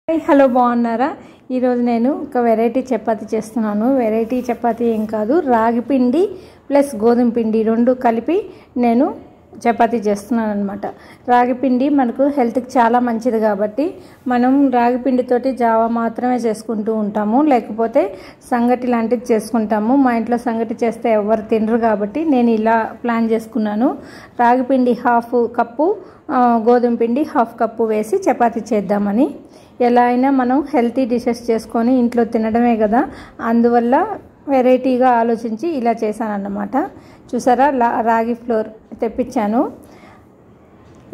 Hello బాగున్నారా? ఈరోజు నేను ఒక వెరైటీ చపాతీ చేస్తున్నాను. వెరైటీ చపాతీ ఏం కాదు, రాగి పిండి ప్లస్ గోధుమ పిండి రెండు కలిపి నేను చపాతీ చేస్తున్నాను అనమాట. రాగి పిండి మనకు హెల్త్కి చాలా మంచిది కాబట్టి మనం రాగి పిండితోటి జావా మాత్రమే చేసుకుంటూ ఉంటాము, లేకపోతే సంగటి లాంటిది చేసుకుంటాము. మా ఇంట్లో సంగటి చేస్తే ఎవరు తినరు కాబట్టి నేను ఇలా ప్లాన్ చేసుకున్నాను. రాగి పిండి హాఫ్ కప్పు, గోధుమ పిండి హాఫ్ కప్పు వేసి చపాతీ చేద్దామని. ఎలా అయినా మనం హెల్తీ డిషెస్ చేసుకొని ఇంట్లో తినడమే కదా, అందువల్ల వెరైటీగా ఆలోచించి ఇలా చేశానన్నమాట. చూసారా, రాగి ఫ్లోర్ తెప్పించాను.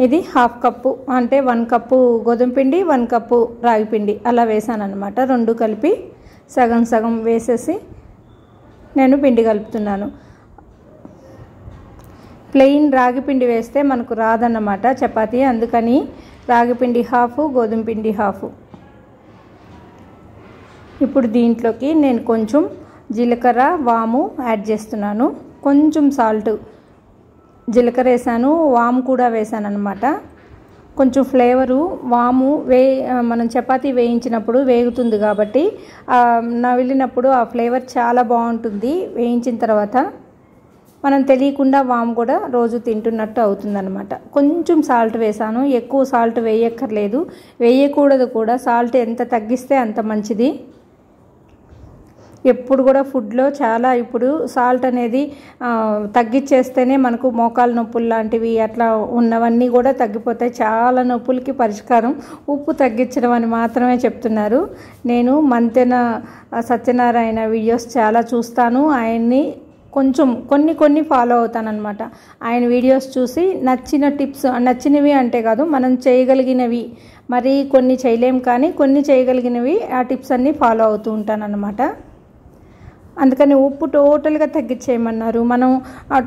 ఇది హాఫ్ కప్పు అంటే 1 కప్పు గోధుమ పిండి, 1 కప్పు రాగి పిండి అలా వేసానన్నమాట. రెండు కలిపి సగం సగం వేసేసి నేను పిండి కలుపుతున్నాను. ప్లెయిన్ రాగి పిండి వేస్తే మనకు రాదన్నమాట చపాతీ, అందుకని రాగి పిండి హాఫ్, గోధుమ పిండి హాఫ్. ఇప్పుడు దీంట్లోకి నేను కొంచెం జీలకర్ర, వాము యాడ్ చేస్తున్నాను. కొంచెం సాల్ట్, జీలకర్ర వేసాను, వాము కూడా వేసాను అనమాట. కొంచెం ఫ్లేవరు వాము మనం చపాతీ వేయించినప్పుడు వేగుతుంది కాబట్టి నవిలినప్పుడు ఆ ఫ్లేవర్ చాలా బాగుంటుంది. వేయించిన తర్వాత మనం తెలియకుండా వాము కూడా రోజు తింటున్నట్టు అవుతుందన్నమాట. కొంచెం సాల్ట్ వేసాను, ఎక్కువ సాల్ట్ వేయక్కర్లేదు, వేయకూడదు కూడా. సాల్ట్ ఎంత తగ్గిస్తే అంత మంచిది. ఎప్పుడు కూడా ఫుడ్లో చాలా ఇప్పుడు సాల్ట్ అనేది తగ్గించేస్తేనే మనకు మోకాలు నొప్పులు లాంటివి అట్లా ఉన్నవన్నీ కూడా తగ్గిపోతాయి. చాలా నొప్పులకి పరిష్కారం ఉప్పు తగ్గించడం అని మాత్రమే చెప్తున్నారు. నేను మంతెన సత్యనారాయణ వీడియోస్ చాలా చూస్తాను. ఆయన్ని కొంచెం కొన్ని ఫాలో అవుతానన్నమాట. ఆయన వీడియోస్ చూసి నచ్చిన టిప్స్, నచ్చినవి అంటే కాదు, మనం చేయగలిగినవి, మరి కొన్ని చేయలేం కానీ కొన్ని చేయగలిగినవి ఆ టిప్స్ అన్నీ ఫాలో అవుతూ ఉంటానన్నమాట. అందుకని ఉప్పు టోటల్గా తగ్గించేయమన్నారు. మనం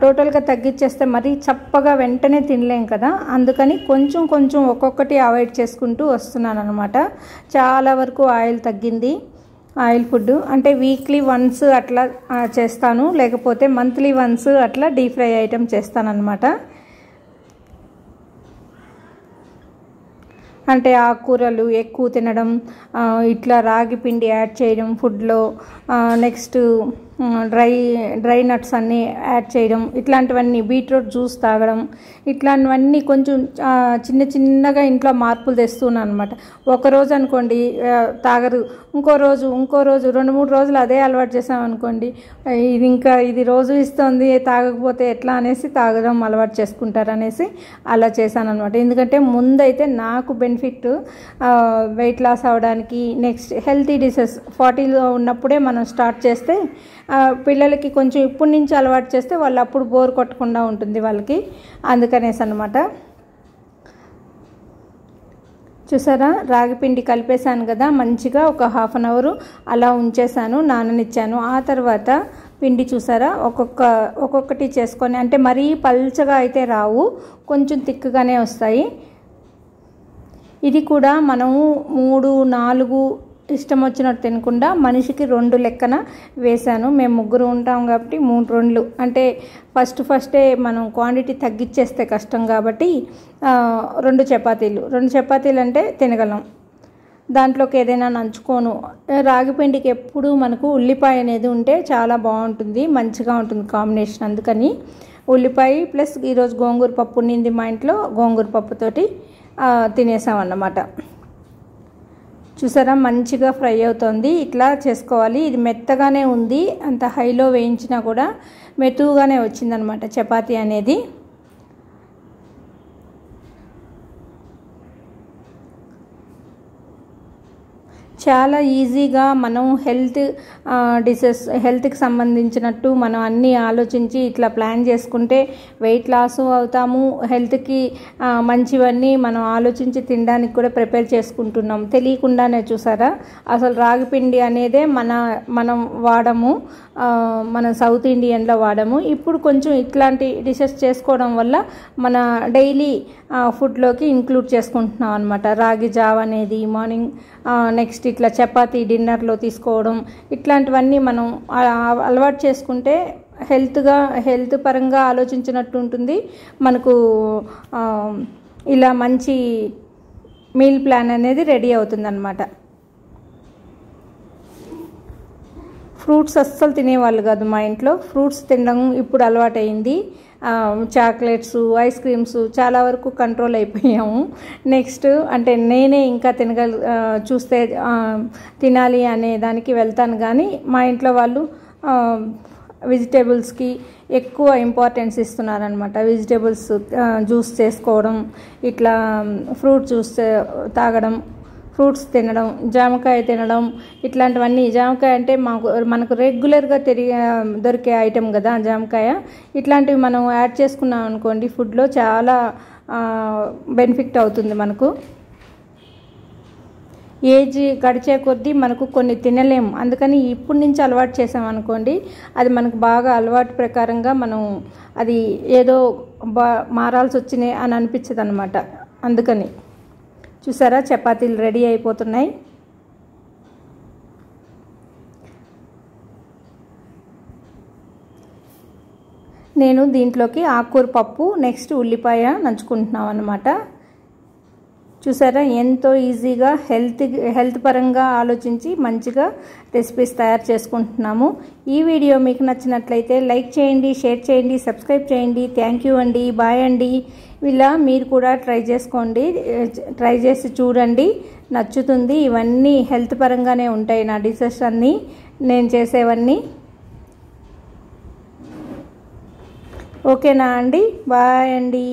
టోటల్గా తగ్గించేస్తే మరీ చప్పగా వెంటనే తినలేం కదా, అందుకని కొంచెం ఒక్కొక్కటి అవాయిడ్ చేసుకుంటూ వస్తున్నాను అనమాట. చాలా వరకు ఆయిల్ తగ్గింది. ఆయిల్ ఫుడ్ అంటే వీక్లీ వన్స్ అట్లా చేస్తాను, లేకపోతే మంత్లీ వన్స్ అట్లా డీప్ ఫ్రై ఐటమ్ చేస్తానన్నమాట. అంటే ఆకుకూరలు ఎక్కువ తినడం, ఇట్లా రాగి పిండి యాడ్ చేయడం ఫుడ్లో, నెక్స్ట్ డ్రై నట్స్ అన్నీ యాడ్ చేయడం, ఇట్లాంటివన్నీ, బీట్రూట్ జ్యూస్ తాగడం, ఇట్లాంటివన్నీ కొంచెం చిన్నగా ఇంట్లో మార్పులు తెస్తున్నాను అనమాట. ఒకరోజు అనుకోండి తాగరు, ఇంకో రోజు 2-3 రోజులు అదే అలవాటు చేసామనుకోండి, ఇది రోజు ఇస్తుంది తాగకపోతే ఎట్లా అనేసి తాగడం అలవాటు చేసుకుంటారు అనేసి అలా చేశాను అనమాట. ఎందుకంటే ముందైతే నాకు బెనిఫిట్ వెయిట్ లాస్ అవ్వడానికి, నెక్స్ట్ హెల్తీ డిషెస్ 40లో ఉన్నప్పుడే మనం స్టార్ట్ చేస్తే పిల్లలకి కొంచెం ఇప్పటి నుంచి అలవాటు చేస్తే వాళ్ళు అప్పుడు బోర్ కొట్టకుండా ఉంటుంది వాళ్ళకి, అందుకనేసి అనమాట. చూసారా, రాగి పిండి కలిపేశాను కదా, మంచిగా ఒక హాఫ్ అన్ అవర్ అలా ఉంచేసాను, నాననిచ్చాను. ఆ తర్వాత పిండి చూసారా ఒక్కొక్కటి చేసుకొని, అంటే మరీ పల్చగా అయితే రావు, కొంచెం తిక్కుగానే వస్తాయి. ఇది కూడా మనము 3-4 ఇష్టం వచ్చినట్టు తినకుండా మనిషికి 2 లెక్కన వేశాను. మేము 3 ఉంటాం కాబట్టి 3 అంటే ఫస్టే మనం క్వాంటిటీ తగ్గించేస్తే కష్టం కాబట్టి 2 చపాతీలు అంటే తినగలం. దాంట్లోకి ఏదైనా నంచుకోను. రాగి పిండికి ఎప్పుడు మనకు ఉల్లిపాయ అనేది ఉంటే చాలా బాగుంటుంది, మంచిగా ఉంటుంది కాంబినేషన్. అందుకని ఉల్లిపాయ ప్లస్ ఈరోజు గోంగూర పప్పు ఉండింది మా ఇంట్లో, గోంగూర పప్పుతోటి తినేసామన్నమాట. చూసారా, మంచిగా ఫ్రై అవుతుంది. ఇట్లా చేసుకోవాలి. ఇది మెత్తగానే ఉంది, అంత హైలో వేయించినా కూడా మెతుగానే వచ్చిందనమాట చపాతీ అనేది. చాలా ఈజీగా మనం హెల్త్కి సంబంధించినట్టు మనం అన్నీ ఆలోచించి ఇట్లా ప్లాన్ చేసుకుంటే వెయిట్ లాస్ అవుతాము. హెల్త్కి మంచివన్నీ మనం ఆలోచించి తినడానికి కూడా ప్రిపేర్ చేసుకుంటున్నాం తెలియకుండానే. చూసారా, అసలు రాగి పిండి అనేదే మనం వాడము, మన సౌత్ ఇండియన్లో వాడము. ఇప్పుడు కొంచెం ఇట్లాంటి డిషెస్ చేసుకోవడం వల్ల మన డైలీ ఫుడ్లోకి ఇంక్లూడ్ చేసుకుంటున్నాం అనమాట. రాగి జావ అనేది మార్నింగ్, నెక్స్ట్ ఇట్లా చపాతీ డిన్నర్లో తీసుకోవడం, ఇట్లాంటివన్నీ మనం అలవాటు చేసుకుంటే హెల్త్ పరంగా ఆలోచించినట్టు ఉంటుంది మనకు. ఇలా మీల్ ప్లాన్ అనేది రెడీ అవుతుందన్నమాట. ఫ్రూట్స్ అస్సలు తినేవాళ్ళు కాదు మా ఇంట్లో. ఫ్రూట్స్ తినడం ఇప్పుడు అలవాటైంది. చాక్లెట్స్, ఐస్ క్రీమ్స్ చాలా వరకు కంట్రోల్ అయిపోయాము. నెక్స్ట్ అంటే నేనే ఇంకా చూస్తే తినాలి అనే దానికి వెళ్తాను. కానీ మా ఇంట్లో వాళ్ళు వెజిటేబుల్స్కి ఎక్కువ ఇంపార్టెన్స్ ఇస్తున్నారనమాట. వెజిటేబుల్స్ జ్యూస్ చేసుకోవడం, ఇట్లా ఫ్రూట్ జ్యూస్ తాగడం, ఫ్రూట్స్ తినడం, జామకాయ తినడం, ఇట్లాంటివన్నీ. జామకాయ అంటే మనకు రెగ్యులర్గా దొరికే ఐటెం కదా జామకాయ. ఇట్లాంటివి మనం యాడ్ చేసుకున్నాం అనుకోండి ఫుడ్లో, చాలా బెనిఫిట్ అవుతుంది మనకు. ఏజ్ గడిచే కొద్దీ మనకు కొన్ని తినలేము. అందుకని ఇప్పటి నుంచి అలవాటు చేసామనుకోండి, అది మనకు బాగా అలవాటు ప్రకారంగా మనం అది ఏదో మారాల్సి వచ్చినాయి అని అనిపించదు అనమాట. అందుకని చూసారా చపాతీలు రెడీ అయిపోతున్నాయి. నేను దీంట్లోకి ఆకుకూర పప్పు, నెక్స్ట్ ఉల్లిపాయ నంచుకుంటున్నాం అన్నమాట. చూసారా ఎంతో ఈజీగా హెల్త్ పరంగా ఆలోచించి మంచిగా రెసిపీస్ తయారు చేసుకుంటున్నాము. ఈ వీడియో మీకు నచ్చినట్లయితే లైక్ చేయండి, షేర్ చేయండి, సబ్స్క్రైబ్ చేయండి. థ్యాంక్ యూ అండి. బాయ్ అండి. ఇలా మీరు కూడా ట్రై చేసుకోండి, ట్రై చేసి చూడండి, నచ్చుతుంది. ఇవన్నీ హెల్త్ పరంగానే ఉంటాయి నా డిషెస్ అన్నీ, నేను చేసేవన్నీ. ఓకేనా అండి? బాయ్ అండి.